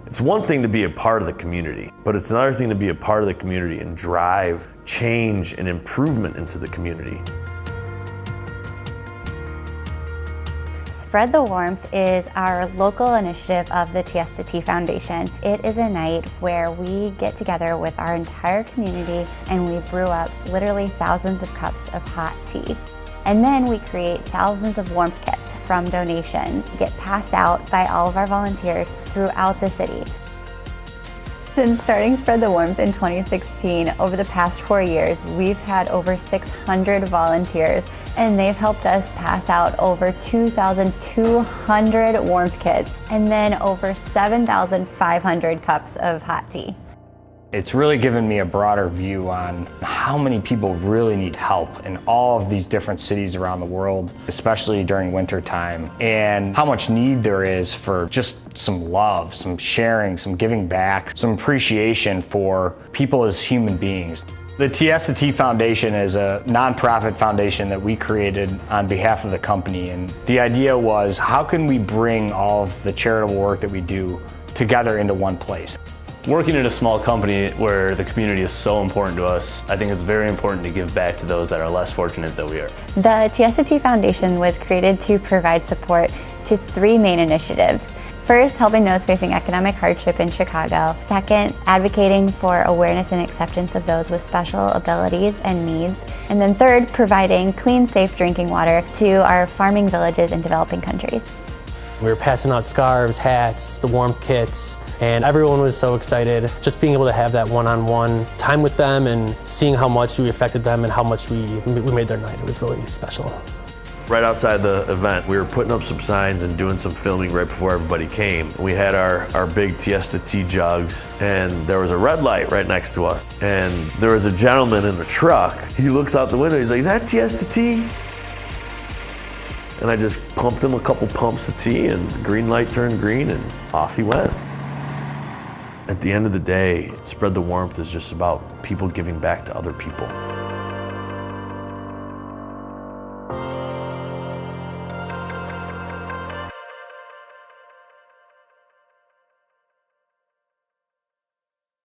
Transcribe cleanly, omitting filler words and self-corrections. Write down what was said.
It's one thing to be a part of the community, but it's another thing to be a part of the community and drive change and improvement into the community. Spread the Warmth is our local initiative of the Tiesta Tea Foundation. It is a night where we get together with our entire community and we brew up literally thousands of cups of hot tea. And then we create thousands of warmth kits from donations, get passed out by all of our volunteers throughout the city. Since starting Spread the Warmth in 2016, over the past 4 years, we've had over 600 volunteers, and they've helped us pass out over 2,200 warmth kits, and then over 7,500 cups of hot tea. It's really given me a broader view on how many people really need help in all of these different cities around the world, especially during winter time, and how much need there is for just some love, some sharing, some giving back, some appreciation for people as human beings. The Tiesta Tea Foundation is a nonprofit foundation that we created on behalf of the company, and the idea was, how can we bring all of the charitable work that we do together into one place? Working at a small company where the community is so important to us, I think it's very important to give back to those that are less fortunate than we are. The Tiesta Tea Foundation was created to provide support to 3 main initiatives. First, helping those facing economic hardship in Chicago. Second, advocating for awareness and acceptance of those with special abilities and needs. And then third, providing clean, safe drinking water to our farming villages in developing countries. We were passing out scarves, hats, the warmth kits, and everyone was so excited. Just being able to have that one-on-one time with them and seeing how much we affected them and how much we made their night, it was really special. Right outside the event, we were putting up some signs and doing some filming right before everybody came. We had our big Tiesta tea jugs, and there was a red light right next to us. And there was a gentleman in the truck. He looks out the window, he's like, "Is that Tiesta tea?" And I just pumped him a couple pumps of tea, and the green light turned green, and off he went. At the end of the day, Spread the Warmth is just about people giving back to other people.